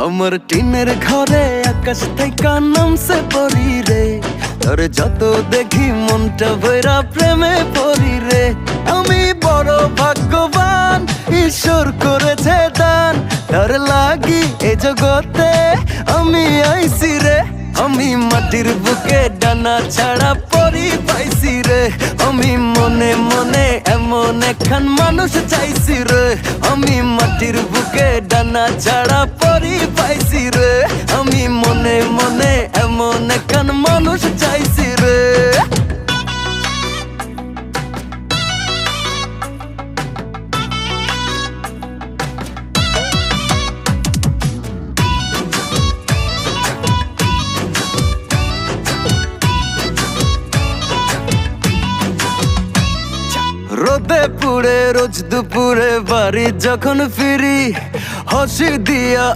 আমার টিনের ঘরে আকাশ থেকে নামছে পরি রে, তোর যত দেখি মনটা ভৈরা প্রেমে পড়ি রে। আমি বড় ভাগ্যবান, ঈশ্বর করেছে দান, তোর লাগি এ জগতে আমি আইছি রে। আমি মাটির বুকে ডানা ছাড়া পরি পাইছি রে, আমি মনে মনে এমন একখান মানুষ চাইছি রে। আমি মাটির বুকে ডানা ছাড়া পরি পাইছি রে, আমি মনে মনে এমন একখান মানুষ চাইছি রে। রোদে পুড়ে রোজ দুপুরে বাড়ি যখন ফিরি, হাসি দিয়া